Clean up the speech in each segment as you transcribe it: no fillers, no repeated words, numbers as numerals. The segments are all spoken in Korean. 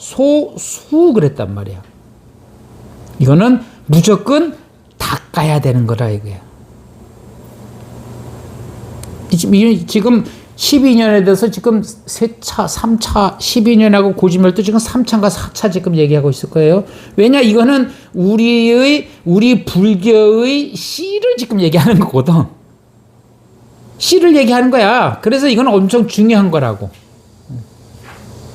수 그랬단 말이야. 이거는 무조건 닦아야 되는 거라 이거야. 지금 12년에 대해서 지금 3차, 3차, 12년하고 고지멸도 지금 3차인가 4차 지금 얘기하고 있을 거예요. 왜냐, 이거는 우리 불교의 씨를 지금 얘기하는 거거든. 씨를 얘기하는 거야. 그래서 이건 엄청 중요한 거라고.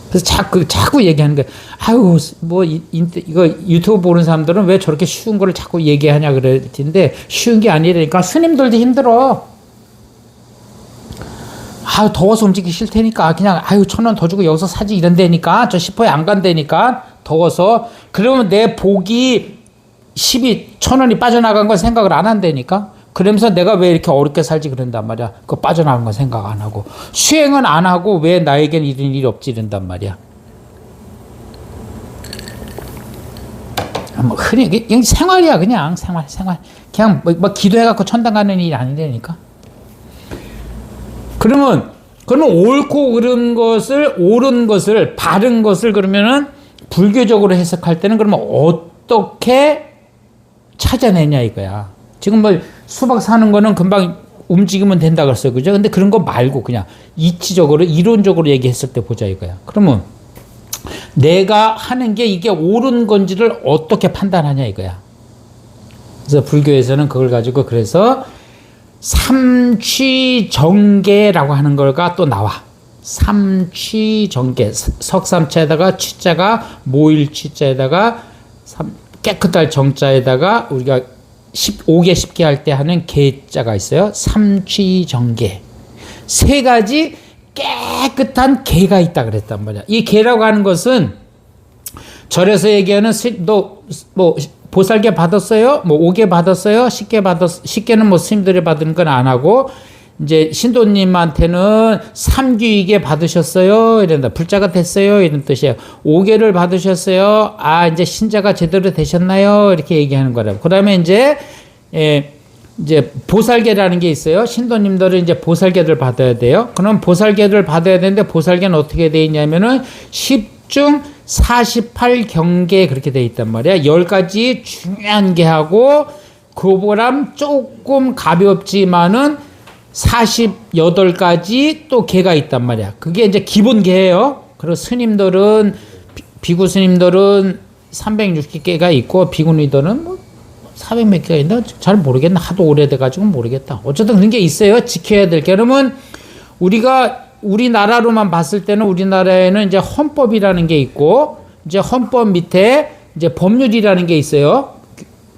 그래서 자꾸 얘기하는 거야. 아유, 이거 유튜브 보는 사람들은 왜 저렇게 쉬운 거를 자꾸 얘기하냐 그럴 텐데, 쉬운 게 아니라니까. 스님들도 힘들어. 아유, 더워서 움직이기 싫다니까. 그냥, 아유, 1,000원 더 주고 여기서 사지 이런다니까. 저 10호에 안 간다니까. 더워서. 그러면 내 복이 1,000원이 빠져나간 건 생각을 안 한다니까. 그러면서 내가 왜 이렇게 어렵게 살지 그런단 말이야. 그거 빠져나간 건 생각 안 하고. 수행은 안 하고 왜 나에겐 이런 일이 없지 이런단 말이야. 뭐, 그냥 생활이야, 그냥. 생활. 그냥 뭐 기도해갖고 천당 가는 일이 아니라니까. 그러면 옳고 옳은 것을, 바른 것을 그러면은 불교적으로 해석할 때는 그러면 어떻게 찾아내냐 이거야. 지금 뭐 수박 사는 거는 금방 움직이면 된다 그랬어요. 그죠? 근데 그런 거 말고 그냥 이치적으로, 이론적으로 얘기했을 때 보자 이거야. 그러면 내가 하는 게 이게 옳은 건지를 어떻게 판단하냐 이거야. 그래서 불교에서는 그걸 가지고 그래서 삼취정계라고 하는 걸가 또 나와. 삼취정계. 석삼자에다가 취자가 모일 취자에다가 깨끗할 정자에다가 우리가 5개 10개 할 때 하는 계자가 있어요. 삼취정계. 세 가지 깨끗한 계가 있다 그랬단 말이야. 이 계라고 하는 것은 절에서 얘기하는 너 뭐 보살계 받았어요? 뭐 5개 받았어요? 10개는 뭐 스님들이 받은 건 안 하고, 이제 신도님한테는 3규이계 받으셨어요? 이런다. 불자가 됐어요? 이런 뜻이에요. 5개를 받으셨어요? 아, 이제 신자가 제대로 되셨나요? 이렇게 얘기하는 거라고. 그 다음에 이제 보살계라는 게 있어요. 신도님들은 이제 보살계를 받아야 돼요. 그럼 보살계를 받아야 되는데, 보살계는 어떻게 돼 있냐면은 10중 48경계 그렇게 돼 있단 말이야. 10가지 중요한 계하고, 그보람 조금 가볍지만은 48가지 또 계가 있단 말이야. 그게 이제 기본 계예요. 그리고 스님들은, 비구 스님들은 360개가 있고, 비구니들은 뭐 400몇 개가 있나? 잘 모르겠나? 하도 오래돼가지고 모르겠다. 어쨌든 그런 게 있어요. 지켜야 될 게. 그러면 우리나라로만 봤을 때는, 우리나라에는 이제 헌법이라는 게 있고, 이제 헌법 밑에 이제 법률이라는 게 있어요.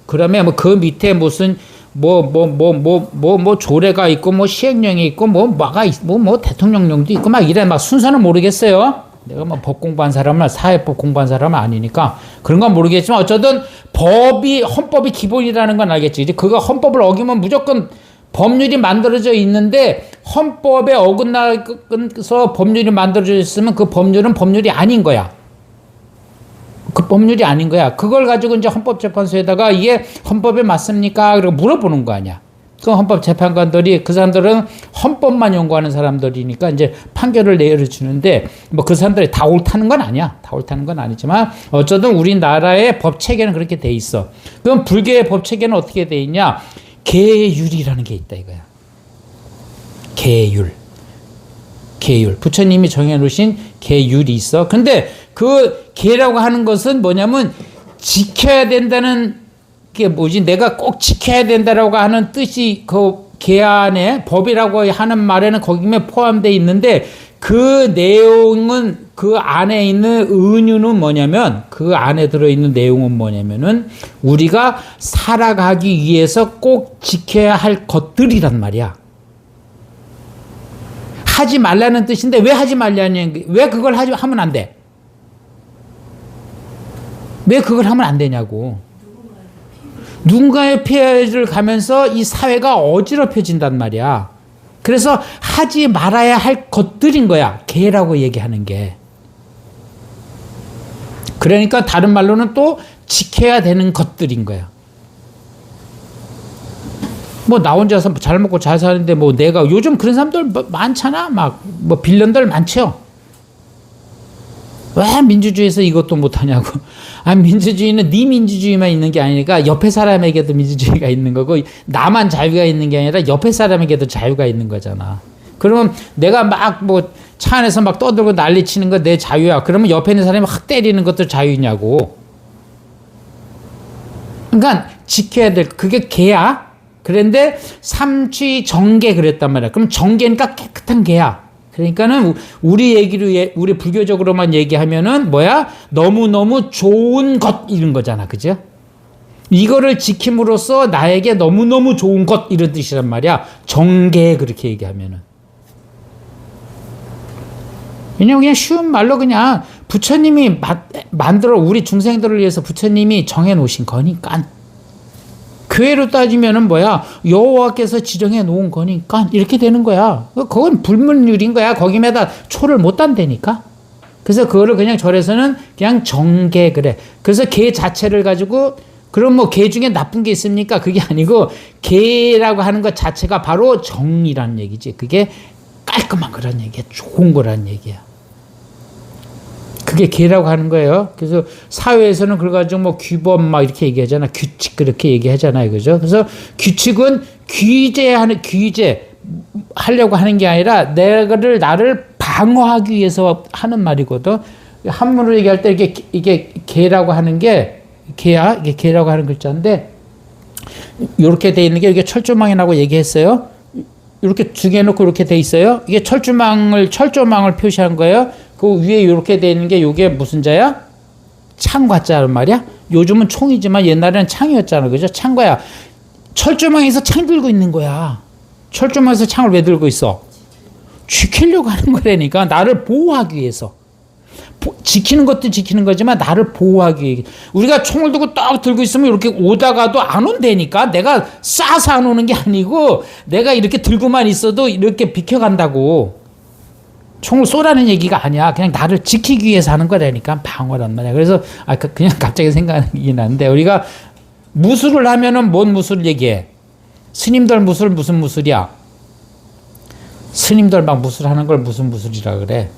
그러면 뭐 그 밑에 무슨 조례가 있고, 뭐 시행령이 있고, 뭐 대통령령도 있고, 막 이래. 막 순서는 모르겠어요. 내가 뭐 법 공부한 사람은, 사회법 공부한 사람은 아니니까 그런 건 모르겠지만, 어쨌든 헌법이 기본이라는 건 알겠지. 이제 그거 헌법을 어기면 무조건 법률이 만들어져 있는데, 헌법에 어긋나서 법률이 만들어져 있으면 그 법률은 법률이 아닌 거야. 그 법률이 아닌 거야. 그걸 가지고 이제 헌법재판소에다가 이게 헌법에 맞습니까? 그리고 물어보는 거 아니야. 그 헌법재판관들이, 그 사람들은 헌법만 연구하는 사람들이니까 이제 판결을 내려주는데, 뭐 그 사람들이 다 옳다는 건 아니야. 다 옳다는 건 아니지만, 어쩌든 우리나라의 법 체계는 그렇게 돼 있어. 그럼 불교의 법 체계는 어떻게 돼 있냐? 계율이라는 게 있다 이거야. 계율. 부처님이 정해놓으신 계율이 있어. 근데 그 계라고 하는 것은 뭐냐면, 지켜야 된다는 게 뭐지? 내가 꼭 지켜야 된다라고 하는 뜻이 그 계 안에, 법이라고 하는 말에는 거기에 포함되어 있는데, 그 내용은, 그 안에 있는 은유는 뭐냐면, 그 안에 들어있는 내용은 뭐냐면은, 우리가 살아가기 위해서 꼭 지켜야 할 것들이란 말이야. 하지 말라는 뜻인데, 왜 하지 말라는, 왜 그걸 하면 안 돼? 왜 그걸 하면 안 되냐고. 누군가의 피해를 가면서 이 사회가 어지럽혀진단 말이야. 그래서 하지 말아야 할 것들인 거야. 계라고 얘기하는 게. 그러니까 다른 말로는 또 지켜야 되는 것들인 거야. 뭐 나 혼자서 잘 먹고 잘 사는데, 뭐 내가, 요즘 그런 사람들 많잖아. 막 뭐 빌런들 많죠. 왜 민주주의에서 이것도 못하냐고. 아, 민주주의는 네 민주주의만 있는 게 아니니까 옆에 사람에게도 민주주의가 있는 거고, 나만 자유가 있는 게 아니라 옆에 사람에게도 자유가 있는 거잖아. 그러면 내가 막 뭐 차 안에서 막 떠들고 난리 치는 거 내 자유야. 그러면 옆에 있는 사람이 확 때리는 것도 자유냐고. 그러니까 지켜야 될, 그게 개야. 그런데 삼취 정계 그랬단 말이야. 그럼 정계니까 깨끗한 개야. 그러니까는 우리 얘기로, 우리 불교적으로만 얘기하면은 뭐야? 너무너무 좋은 것 이런 거잖아. 그죠? 이거를 지킴으로써 나에게 너무너무 좋은 것 이런 뜻이란 말이야. 정계 그렇게 얘기하면은. 왜냐면 그냥 쉬운 말로 그냥 부처님이 만들어 우리 중생들을 위해서 부처님이 정해 놓으신 거니까. 교회로 따지면은 뭐야? 여호와께서 지정해 놓은 거니까 이렇게 되는 거야. 그건 불문율인 거야. 거기에다 초를 못 단다니까. 그래서 그거를 그냥 절에서는 그냥 정계 그래. 그래서 개 자체를 가지고 그럼 뭐 개 중에 나쁜 게 있습니까? 그게 아니고 개라고 하는 것 자체가 바로 정이라는 얘기지. 그게 깔끔한 거란 얘기야. 좋은 거란 얘기야. 그게 개라고 하는 거예요. 그래서 사회에서는 그래가지고 뭐 규범 막 이렇게 얘기하잖아. 규칙 그렇게 얘기하잖아요. 그죠? 그래서 규칙은 규제 하려고 하는 게 아니라 나를 방어하기 위해서 하는 말이거든. 한문으로 얘기할 때 이게 개라고 하는 게 개야. 이게 개라고 하는 글자인데 이렇게 돼 있는 게 이게 철조망이라고 얘기했어요. 이렇게 두 개 놓고 이렇게 돼 있어요. 이게 철조망을 표시한 거예요. 그 위에 이렇게 돼 있는 게 이게 무슨 자야? 창과자란 말이야. 요즘은 총이지만 옛날에는 창이었잖아. 그죠? 창과야. 철조망에서 창 들고 있는 거야. 철조망에서 창을 왜 들고 있어? 지키려고 하는 거라니까. 나를 보호하기 위해서. 지키는 것도 지키는 거지만 나를 보호하기 위해. 우리가 총을 딱 들고 있으면 이렇게 오다가도 안 온다니까. 내가 쏴서 안 오는 게 아니고 내가 이렇게 들고만 있어도 이렇게 비켜간다고. 총을 쏘라는 얘기가 아니야. 그냥 나를 지키기 위해서 하는 거라니까. 방어란 말이야. 그래서 그냥 갑자기 생각이 나는데 우리가 무술을 하면은 뭔 무술 얘기해? 스님들 무술 무슨 무술이야? 스님들 막 무술하는 걸 무슨 무술이라 그래?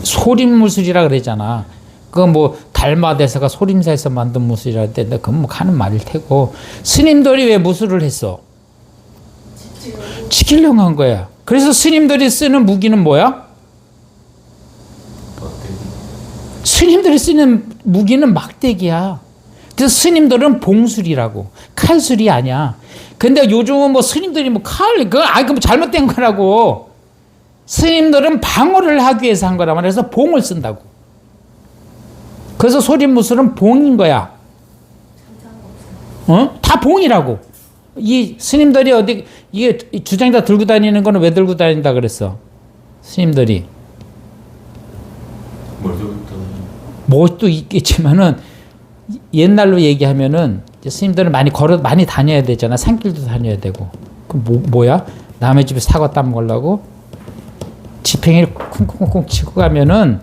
소림무술이라 그러잖아. 그거 뭐 달마대사가 소림사에서 만든 무술이라 했는데 그건 뭐 하는 말일 테고. 스님들이 왜 무술을 했어? 지키려고 한 거야. 그래서 스님들이 쓰는 무기는 뭐야? 스님들이 쓰는 무기는 막대기야. 그래서 스님들은 봉술이라고. 칼술이 아니야. 근데 요즘은 뭐 스님들이 뭐 그거 잘못된 거라고. 스님들은 방어를 하기 위해서 한 거란 말이야. 그래서 봉을 쓴다고. 그래서 소림무술은 봉인 거야. 다 봉이라고. 이 스님들이 이게 주장에다 들고 다니는 거는 왜 들고 다닌다 그랬어? 스님들이. 뭐도 있겠지만은 옛날로 얘기하면은 스님들은 많이 다녀야 되잖아. 산길도 다녀야 되고. 그럼 뭐야? 남의 집에 사과 따먹으려고 지팽이를 쿵쿵쿵 치고 가면은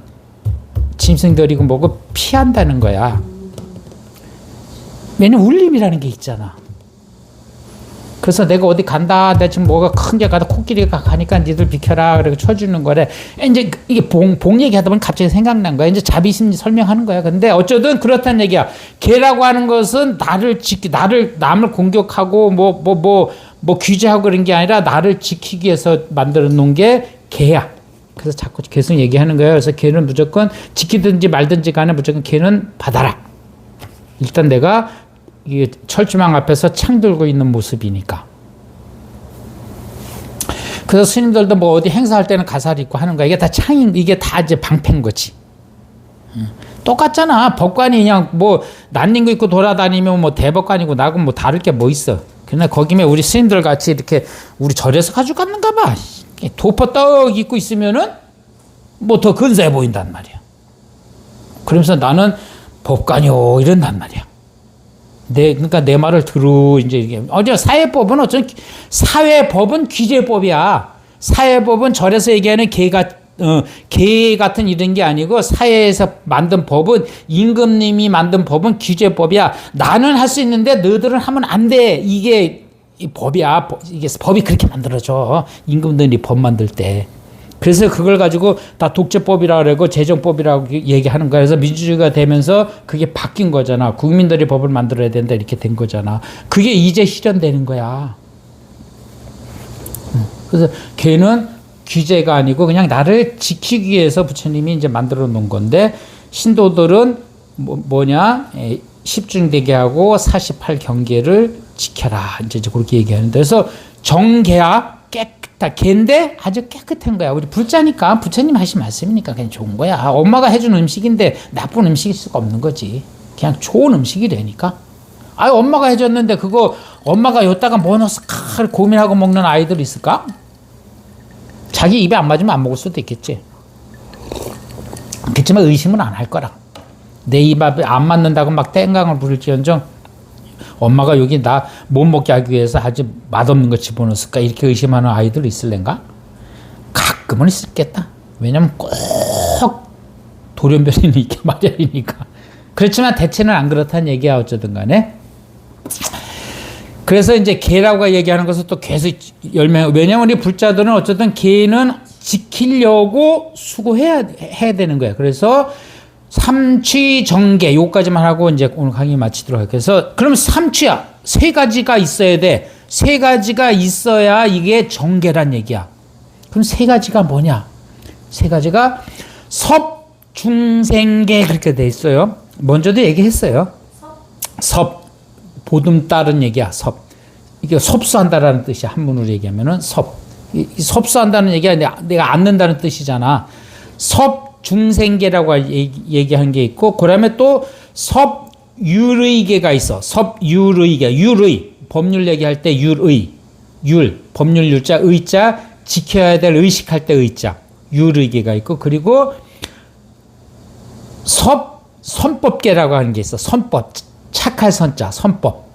짐승들이고 뭐고 피한다는 거야. 왜냐면 울림이라는 게 있잖아. 그래서 내가 어디 간다, 내가 지금 뭐가 큰 게 가다 코끼리가 가니까 니들 비켜라, 그러고 쳐주는 거래. 이제 이게 봉 얘기하다 보니 갑자기 생각난 거야. 이제 자비심 설명하는 거야. 근데 어쩌든 그렇다는 얘기야. 개라고 하는 것은 남을 공격하고 뭐 규제하고 그런 게 아니라 나를 지키기 위해서 만들어 놓은 게 개야. 그래서 자꾸 계속 얘기하는 거예요. 그래서 개는 무조건 지키든지 말든지 간에 무조건 개는 받아라. 일단 내가 이게 철조망 앞에서 창 들고 있는 모습이니까. 그래서 스님들도 뭐 어디 행사할 때는 가사를 입고 하는 거야. 이게 다 이게 다 이제 방패인 거지. 똑같잖아. 법관이 그냥 뭐 난닝구 입고 돌아다니면 뭐 대법관이고 나하고 뭐 다를 게 뭐 있어. 그러나 거기에 우리 스님들 같이 이렇게 우리 절에서 가지고 갔는가 봐. 도포 떡 입고 있으면은 뭐 더 근사해 보인단 말이야. 그러면서 나는 법관이요 이런단 말이야. 그러니까 내 말을 들어 이제 이게 사회법은 규제법이야. 사회법은 절에서 얘기하는 개 같은 이런 게 아니고 사회에서 만든 법은 임금님이 만든 법은 규제법이야. 나는 할 수 있는데 너희들은 하면 안 돼. 이게 이 법이야. 이게 법이 그렇게 만들어져. 임금들이 법 만들 때. 그래서 그걸 가지고 다 독재법이라고 그러고 재정법이라고 얘기하는 거야. 그래서 민주주의가 되면서 그게 바뀐 거잖아. 국민들이 법을 만들어야 된다 이렇게 된 거잖아. 그게 이제 실현되는 거야. 그래서 걔는 규제가 아니고 그냥 나를 지키기 위해서 부처님이 이제 만들어 놓은 건데, 신도들은 뭐냐? 십중대계 하고 48경계를 지켜라. 이제 그렇게 얘기하는데, 그래서 정계야 깨끗하. 걔인데 아주 깨끗한 거야. 우리 불자니까 부처님 하신 말씀이니까 그냥 좋은 거야. 엄마가 해준 음식인데 나쁜 음식일 수가 없는 거지. 그냥 좋은 음식이라니까. 아유, 엄마가 해줬는데 그거 엄마가 여기다가 뭐 넣어서 고민하고 먹는 아이들 있을까? 자기 입에 안 맞으면 안 먹을 수도 있겠지. 그렇지만 의심은 안 할 거라. 내 입 앞에 안 맞는다고 막 땡강을 부릴지언정 엄마가 여기 나 못 먹게 하기 위해서 아주 맛없는 거 집어넣었을까 이렇게 의심하는 아이들 있을랜가? 가끔은 있겠다. 왜냐면 꼭 돌연변이는 있게 마련이니까. 그렇지만 대체는 안 그렇다는 얘기야. 어쩌든 간에. 그래서 이제 개라고 얘기하는 것은 또 계속 열명. 왜냐면 우리 불자들은 어쨌든 개는 지키려고 수고해야 되는 거야. 그래서 삼취정계 요까지만 하고 이제 오늘 강의 마치도록 할게요. 그래서 그럼 삼취야 세 가지가 있어야 돼. 세 가지가 있어야 이게 정계란 얘기야. 그럼 세 가지가 뭐냐? 세 가지가 섭중생계 그렇게 돼 있어요. 먼저도 얘기했어요. 섭 보듬따른 얘기야. 섭 이게 섭수한다라는 뜻이야. 한문으로 얘기하면은 이 섭수한다는 얘기가 내가 앉는다는 뜻이잖아. 섭중생계라고 얘기한 게 있고, 그 다음에 또 섭율의계가 있어. 섭율의계, 율의 법률 얘기할 때 율의, 법률 율자, 의자 지켜야 될 의식할 때 의자, 율의계가 있고, 그리고 선법계라고 하는 게 있어. 선법, 착할 선자, 선법,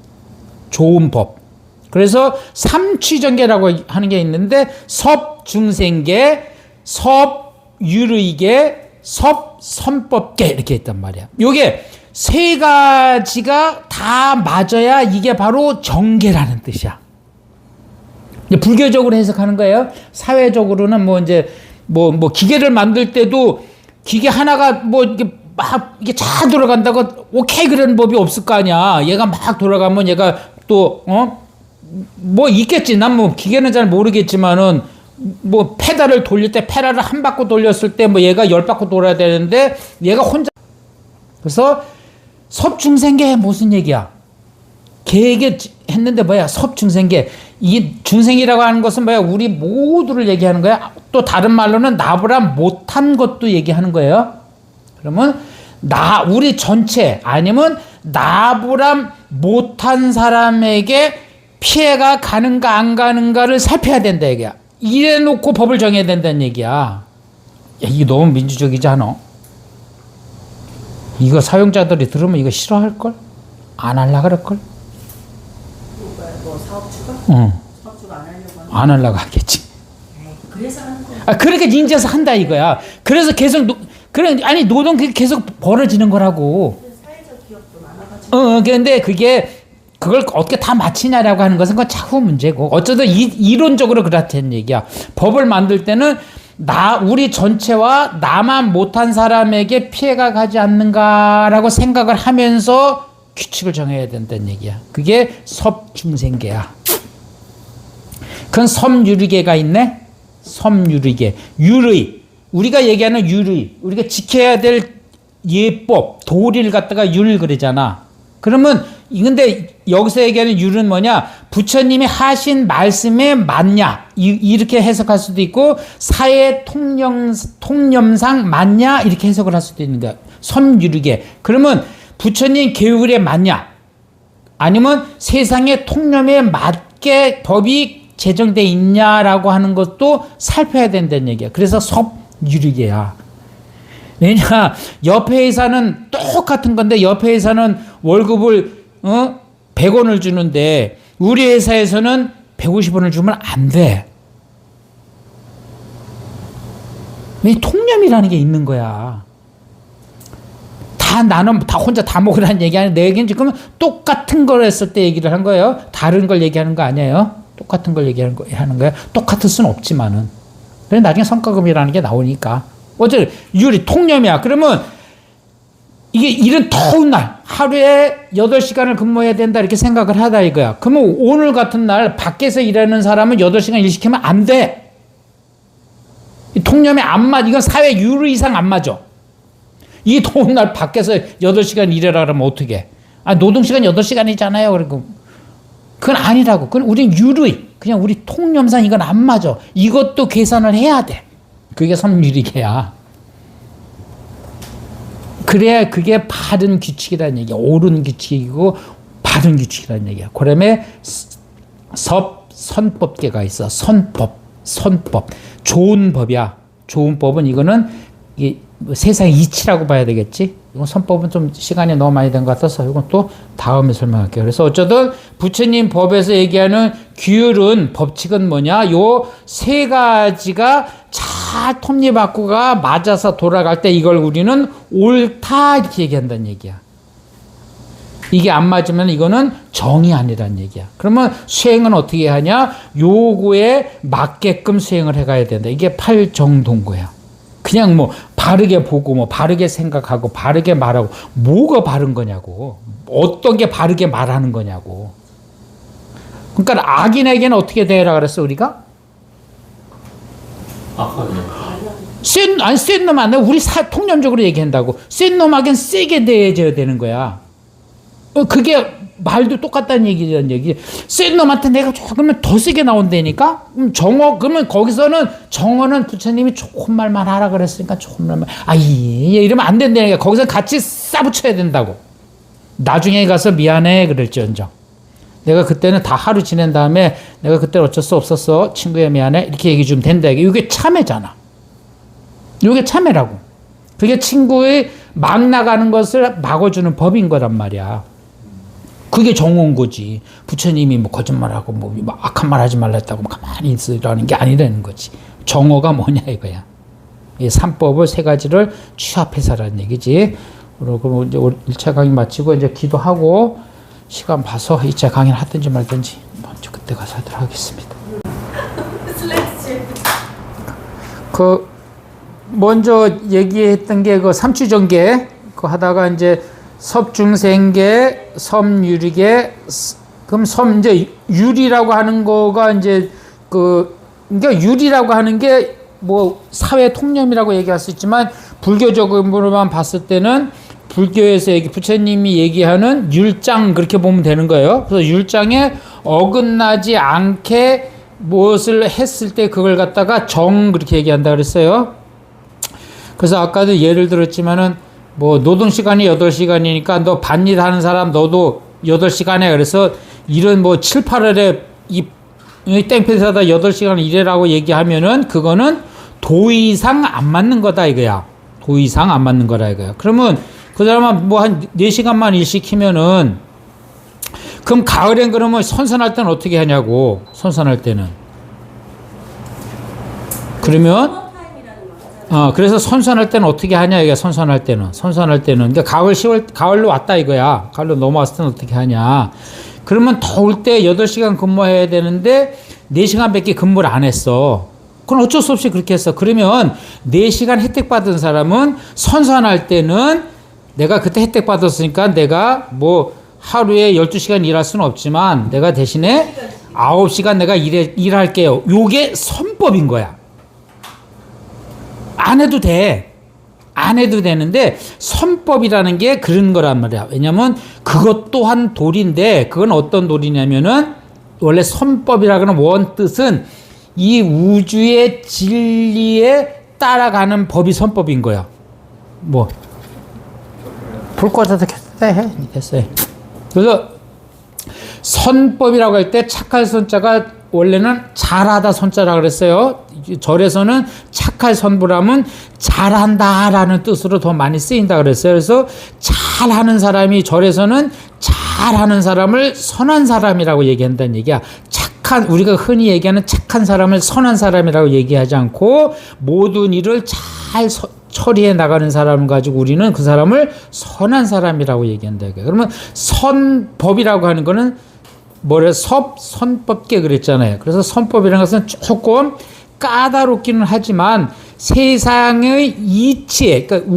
좋은 법. 그래서 삼취정계라고 하는 게 있는데 섭중생계, 섭율의계, 섭선법계 이렇게 있단 말이야. 요게 세 가지가 다 맞아야 이게 바로 정계라는 뜻이야. 불교적으로 해석하는 거예요. 사회적으로는 뭐 이제 뭐 기계를 만들 때도 기계 하나가 뭐 이게 막 이게 잘 돌아간다고 오케이 그런 법이 없을 거 아니야. 얘가 막 돌아가면 얘가 또 뭐 있겠지. 난 뭐 기계는 잘 모르겠지만은 뭐 페달을 돌릴 때 페달을 한 바퀴 돌렸을 때 뭐 얘가 10바퀴 돌아야 되는데 얘가 혼자. 그래서 섭중생계 무슨 얘기야? 걔에게 했는데 뭐야? 섭중생계. 이 중생이라고 하는 것은 뭐야? 우리 모두를 얘기하는 거야. 또 다른 말로는 나보다 못한 것도 얘기하는 거예요. 그러면 우리 전체 아니면 나보다 못한 사람에게 피해가 가는가 안 가는가를 살펴야 된다 얘기야. 이래 놓고 법을 정해야 된다는 얘기야. 야, 이게 너무 민주적이지 않아? 이거 사용자들이 들으면 이거 싫어할걸? 안 하려고 그럴걸? 뭐 사업주가? 응. 사업주가 안 하려고 하는 안 하려고 하겠지. 그래서 하는 거야. 그러니까 인제서 한다 이거야. 그래서 계속 아니 노동 계속 벌어지는 거라고. 사회적 기업도 많아가지고. 그런데 그걸 어떻게 다 맞히냐라고 하는 것은 그건 차후 문제고, 어쩌든 이론적으로 그렇다는 얘기야. 법을 만들 때는 우리 전체와 나만 못한 사람에게 피해가 가지 않는가라고 생각을 하면서 규칙을 정해야 된다는 얘기야. 그게 섭중생계야. 그건 섬유리계가 있네. 섬유리계, 율의. 우리가 얘기하는 율의, 우리가 지켜야 될 예법, 도리를 갖다가 율 그러잖아. 그러면 근데 여기서 얘기하는 율은 뭐냐? 부처님이 하신 말씀에 맞냐? 이렇게 해석할 수도 있고, 사회 통념상 맞냐? 이렇게 해석을 할 수도 있는 거야. 섬유리계. 그러면 부처님 계율에 맞냐? 아니면 세상의 통념에 맞게 법이 제정돼 있냐라고 하는 것도 살펴야 된다는 얘기야. 그래서 섭유리계야. 왜냐, 옆에 회사는 똑같은 건데 옆에 회사는 월급을 100원을 주는데 우리 회사에서는 150원을 주면 안 돼. 왜? 통념이라는 게 있는 거야. 나는 다 혼자 다 먹으라는 얘기 아니야. 내 얘기는 지금 똑같은 걸 했을 때 얘기를 한 거예요. 다른 걸 얘기하는 거 아니에요. 똑같은 걸 얘기하는 거야. 똑같을 수는 없지만은. 그래서 나중에 성과급이라는 게 나오니까. 어쨌든 유리 통념이야. 그러면 이게 이런 더운 날 하루에 8시간을 근무해야 된다 이렇게 생각을 하다 이거야. 그러면 오늘 같은 날 밖에서 일하는 사람은 8시간 일 시키면 안 돼. 이 통념에 안 맞아. 이건 사회 유리상 안 맞아. 이 더운 날 밖에서 8시간 일하라 그러면 어떻게? 아, 노동시간 8시간이잖아요. 그리고 그건 아니라고. 그건 우린 유리. 그냥 우리 통념상 이건 안 맞아. 이것도 계산을 해야 돼. 그게 섬유리계야. 그래야 그게 바른 규칙이라는 얘기야. 옳은 규칙이고 바른 규칙이라는 얘기야. 그다음에 선법계가 있어. 선법. 좋은 법이야. 좋은 법은 이거는 이게 세상의 이치라고 봐야 되겠지. 이건 선법은 좀 시간이 너무 많이 된 것 같아서 이건 또 다음에 설명할게요. 그래서 어쨌든 부처님 법에서 얘기하는 규율은 법칙은 뭐냐? 요 세 가지가 잘 톱니바퀴가 맞아서 돌아갈 때 이걸 우리는 옳다 이렇게 얘기한다는 얘기야. 이게 안 맞으면 이거는 정이 아니란 얘기야. 그러면 수행은 어떻게 하냐? 요구에 맞게끔 수행을 해가야 된다. 이게 팔정동거야. 그냥 뭐 바르게 보고 뭐 바르게 생각하고 바르게 말하고 뭐가 바른 거냐고. 어떤 게 바르게 말하는 거냐고. 그러니까 악인에게는 어떻게 대해라 그랬어 우리가? 센 놈 안 돼. 우리 통념적으로 얘기한다고. 센 놈에겐 세게 대해줘야 되는 거야. 그게 말도 똑같다는 얘기라는 얘기. 센 놈한테 내가 조금만 더 세게 나온다니까? 그러면 거기서는 정어는 부처님이 좋은 말만 하라 그랬으니까 좋은 말만. 이러면 안 된다니까. 거기서 같이 싸붙여야 된다고. 나중에 가서 미안해 그럴지언정. 내가 그때는 다 하루 지낸 다음에 내가 그때 어쩔 수 없었어. 친구야 미안해. 이렇게 얘기해 주면 된다. 이게 참회잖아. 이게 참회라고. 그게 친구의 막 나가는 것을 막아주는 법인 거란 말이야. 그게 정오인 거지. 부처님이 뭐 거짓말하고 뭐 악한 말 하지 말라 했다고 가만히 있으라는 게 아니라는 거지. 정오가 뭐냐 이거야. 이 삼법을 세 가지를 취합해서라는 얘기지. 그리고 이제 1차 강의 마치고 이제 기도하고 시간 봐서 2차 강의를 하든지 말든지 먼저 그때 가서 하도록 하겠습니다. 먼저 얘기했던 게 그 삼추전계 그 하다가 이제 섭중생계, 섬유리계, 그럼 이제 유리라고 하는 거가 이제 그러니까 유리라고 하는 게 뭐 사회 통념이라고 얘기할 수 있지만 불교적으로만 봤을 때는 불교에서 부처님이 얘기하는 율장 그렇게 보면 되는 거예요. 그래서 율장에 어긋나지 않게 무엇을 했을 때 그걸 갖다가 정 그렇게 얘기한다 그랬어요. 그래서 아까도 예를 들었지만은 뭐 노동시간이 8시간이니까 너 반일 하는 사람 너도 8시간에 그래서 이런 뭐 7, 8월에 이 땡볕에다 8시간 일해라고 얘기하면은 그거는 도의상 안 맞는 거다 이거야. 도의상 안 맞는 거라 이거야. 그러면 그 사람은 뭐 한 4시간만 일 시키면은 그럼 가을엔 그러면 선선할 때는 어떻게 하냐고. 선선할 때는. 그러면 그래서 선선할 때는 어떻게 하냐 이게 선선할 때는 그러니까 가을로 왔다 이거야. 가을로 넘어왔을 때는 어떻게 하냐. 그러면 더울 때 8시간 근무해야 되는데 4시간밖에 근무를 안 했어. 그건 어쩔 수 없이 그렇게 했어. 그러면 4시간 혜택 받은 사람은 선선할 때는 내가 그때 혜택 받았으니까 내가 뭐 하루에 12시간 일할 수는 없지만 내가 대신에 9시간 내가 일할게요. 요게 선법인 거야. 안 해도 돼. 안 해도 되는데 선법이라는 게 그런 거란 말이야. 왜냐면 그것 또한 도리인데 그건 어떤 도리냐면은 원래 선법이라고는 원 뜻은 이 우주의 진리에 따라가는 법이 선법인 거야. 뭐 불 꺼져서 해. 됐어요. 그래서 선법이라고 할 때 착할 선자가 원래는 잘하다 선자라고 그랬어요. 절에서는 착할 선부라면 잘한다라는 뜻으로 더 많이 쓰인다 그랬어요. 그래서 잘하는 사람이 절에서는 잘하는 사람을 선한 사람이라고 얘기한다는 얘기야. 우리가 흔히 얘기하는 착한 사람을 선한 사람이라고 얘기하지 않고 모든 일을 잘 처리해 나가는 사람을 가지고 우리는 그 사람을 선한 사람이라고 얘기한다. 그러면 선법이라고 하는 거는 선법계 그랬잖아요. 그래서 선법이라는 것은 조금 까다롭기는 하지만 세상의 이치에, 그러니까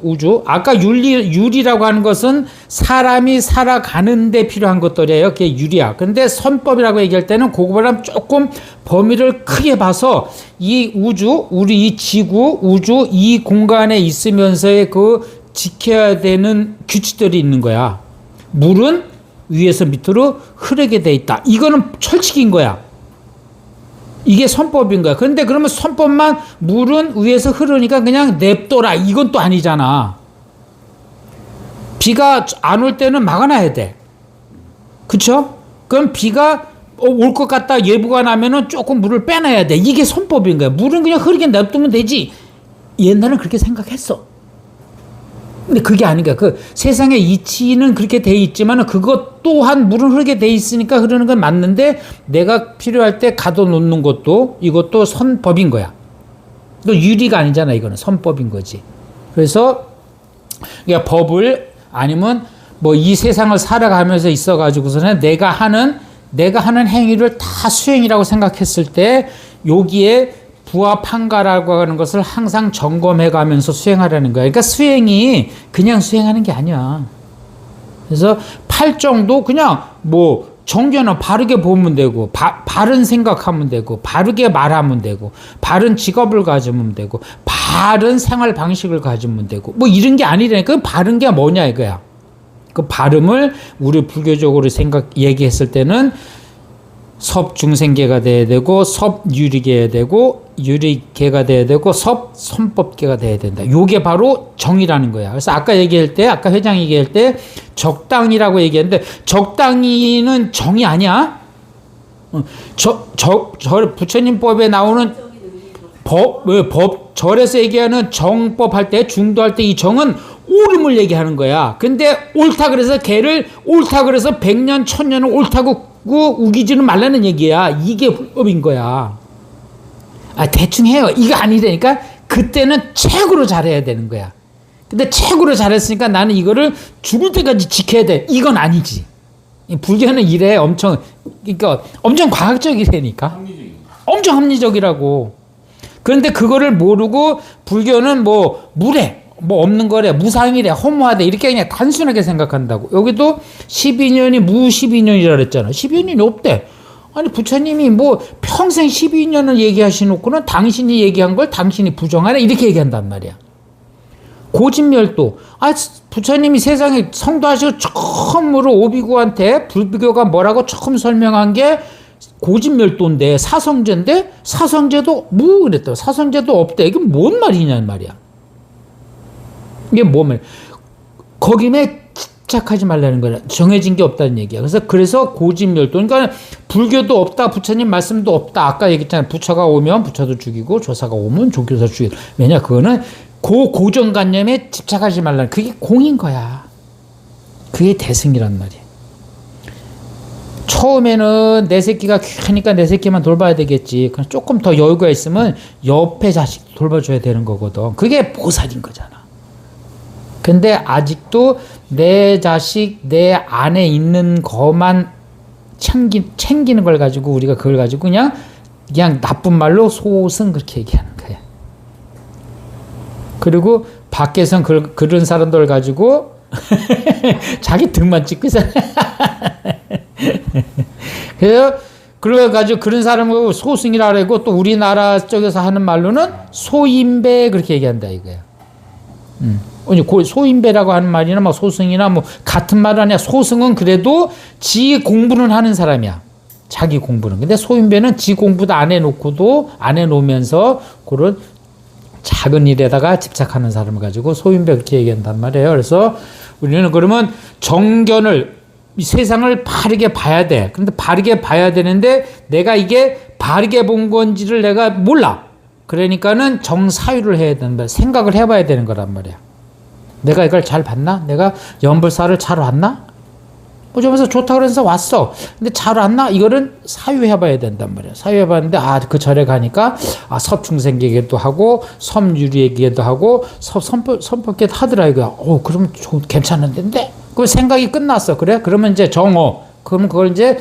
우주, 아까 윤리라고 하는 것은 사람이 살아가는데 필요한 것들이에요. 그게 윤리야. 근데 선법이라고 얘기할 때는 그거보다 조금 범위를 크게 봐서 이 우주, 우리 이 지구, 우주, 이 공간에 있으면서의 그 지켜야 되는 규칙들이 있는 거야. 물은 위에서 밑으로 흐르게 돼 있다. 이거는 철칙인 거야. 이게 선법인 거야. 그런데 그러면 선법만 물은 위에서 흐르니까 그냥 냅둬라. 이건 또 아니잖아. 비가 안 올 때는 막아놔야 돼. 그쵸? 그럼 비가 올 것 같다 예보가 나면은 조금 물을 빼놔야 돼. 이게 선법인 거야. 물은 그냥 흐르게 냅두면 되지. 옛날엔 그렇게 생각했어. 근데 그게 아닌가. 그 세상의 이치는 그렇게 돼 있지만 그것 또한 물은 흐르게 돼 있으니까 흐르는 건 맞는데 내가 필요할 때 가둬놓는 것도 이것도 선법인 거야. 또 유리가 아니잖아. 이거는 선법인 거지. 그래서 그러니까 법을 아니면 뭐 이 세상을 살아가면서 있어가지고서는 내가 하는 행위를 다 수행이라고 생각했을 때 여기에 부합한가라고 하는 것을 항상 점검해 가면서 수행하라는 거야. 그러니까 수행이 그냥 수행하는 게 아니야. 그래서 팔정도 그냥 뭐 정견은 바르게 보면 되고 바른 생각하면 되고 바르게 말하면 되고 바른 직업을 가지면 되고 바른 생활 방식을 가지면 되고 뭐 이런 게 아니라니까. 그 바른 게 뭐냐 이거야. 그 바름을 우리 불교적으로 얘기했을 때는 섭중생계가 돼야 되고 섭유리계가 되고 유리계가 돼야 되고 섭선법계가 돼야 된다. 요게 바로 정의라는 거야. 그래서 아까 회장 얘기할 때 적당이라고 얘기했는데 적당히는 정의 아니야. 부처님 법에 나오는 절에서 얘기하는 정법 할 때 중도할 때 이 정은 옳음을 얘기하는 거야. 근데 옳다 그래서 걔를 옳다 그래서 100년 1000년을 옳다고 우기지는 말라는 얘기야. 이게 불법인 거야. 대충 해요. 이거 아니라니까. 그때는 최고로 잘해야 되는 거야. 근데 최고로 잘했으니까 나는 이거를 죽을 때까지 지켜야 돼. 이건 아니지. 불교는 이래. 그러니까 엄청 과학적이라니까. 엄청 합리적이라고. 그런데 그거를 모르고 불교는 뭐 무례. 뭐 없는 거래, 무상이래, 허무하대 이렇게 그냥 단순하게 생각한다고. 여기도 12년이 무 12년이라 그랬잖아. 12년이 없대. 아니 부처님이 뭐 평생 12년을 얘기하시놓고는 당신이 얘기한 걸 당신이 부정하네 이렇게 얘기한단 말이야. 고진멸도. 부처님이 세상에 성도하시고 처음으로 오비구한테 불교가 뭐라고 처음 설명한 게 고진멸도인데 사성제인데 사성제도 무 그랬다. 사성제도 없대. 이게 뭔 말이냐는 말이야. 이게 뭐면 거기에 집착하지 말라는 거야. 정해진 게 없다는 얘기야. 그래서 고진멸도. 그러니까 불교도 없다. 부처님 말씀도 없다. 아까 얘기했잖아요. 부처가 오면 부처도 죽이고 조사가 오면 조교사 죽이고. 왜냐 그거는 고정관념에 집착하지 말라는 그게 공인 거야. 그게 대승이란 말이야. 처음에는 내 새끼가 크니까 내 새끼만 돌봐야 되겠지. 조금 더 여유가 있으면 옆에 자식 돌봐줘야 되는 거거든. 그게 보살인 거잖아. 근데 아직도 내 자식, 내 안에 있는 것만 챙기는 걸 가지고 우리가 그걸 가지고 그냥 나쁜 말로 소승 그렇게 얘기하는 거야. 그리고 밖에선 그런 사람들 가지고 자기 등만 찍고 있어. 그래가지고 그런 사람을 소승이라 그러고 또 우리나라 쪽에서 하는 말로는 소인배 그렇게 얘기한다 이거야. 소인배라고 하는 말이나 뭐 소승이나 뭐 같은 말 아니야. 소승은 그래도 지 공부는 하는 사람이야. 자기 공부는. 근데 소인배는 지 공부도 안 해놓고도 안 해놓으면서 그런 작은 일에다가 집착하는 사람을 가지고 소인배 그렇게 얘기한단 말이에요. 그래서 우리는 그러면 정견을 이 세상을 바르게 봐야 돼. 근데 바르게 봐야 되는데 내가 이게 바르게 본 건지를 내가 몰라. 그러니까는 정사유를 해야 되는 거야. 생각을 해봐야 되는 거란 말이야. 내가 이걸 잘 봤나? 내가 연불사를 잘 왔나? 그러면서 좋다 그래서 왔어. 근데 잘 왔나? 이거는 사유해봐야 된단 말이야. 사유해봤는데 그 절에 가니까 섭중생계기도 하고 섬유리기도 하고 선법계도 하더라 이거야. 그러면 괜찮은데? 그럼 생각이 끝났어. 그래? 그러면 이제 정어. 그러면 그걸 이제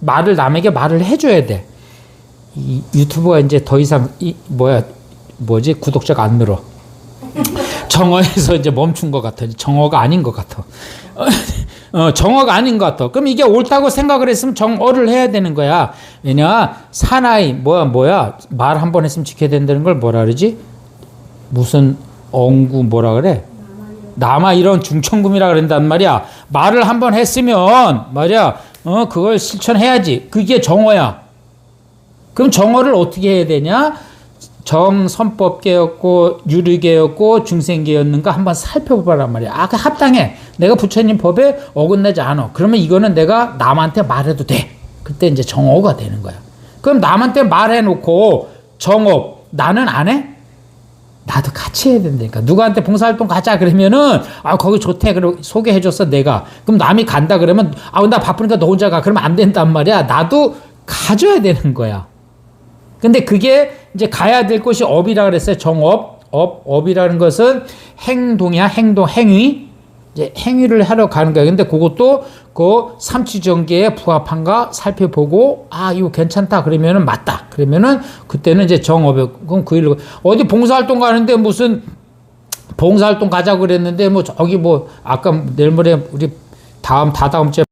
남에게 말을 해줘야 돼. 이 유튜브가 이제 더 이상 뭐지 구독자가 안 늘어. 정어에서 이제 멈춘 것 같아. 정어가 아닌 것 같아. 정어가 아닌 것 같아. 그럼 이게 옳다고 생각을 했으면 정어를 해야 되는 거야. 왜냐 사나이 뭐야 말 한 번 했으면 지켜야 된다는 걸 뭐라 그러지? 무슨 엉구 뭐라 그래? 남아 이런 중천금이라 그런단 말이야. 말을 한 번 했으면 말이야. 그걸 실천해야지. 그게 정어야. 그럼 정어를 어떻게 해야 되냐? 정선법계였고 유리계였고 중생계였는가 한번 살펴보란 말이야. 아, 그 합당해. 내가 부처님 법에 어긋나지 않아. 그러면 이거는 내가 남한테 말해도 돼. 그때 이제 정어가 되는 거야. 그럼 남한테 말해놓고 정업 나는 안 해? 나도 같이 해야 된다니까. 누구한테 봉사활동 가자 그러면은 거기 좋대. 그리고 소개해줬어 내가. 그럼 남이 간다 그러면 나 바쁘니까 너 혼자 가. 그러면 안 된단 말이야. 나도 가져야 되는 거야. 근데 그게 이제 가야 될 곳이 업이라 그랬어요. 정업. 업이라는 것은 행동이야. 행위. 이제 행위를 하러 가는 거야. 근데 그것도 그 삼취정계에 부합한가 살펴보고 이거 괜찮다 그러면은 맞다. 그러면은 그때는 이제 정업에 그럼 그 일로 어디 봉사활동 가는데 무슨 봉사활동 가자고 그랬는데 저기 아까 내일 모레 우리 다다음 주에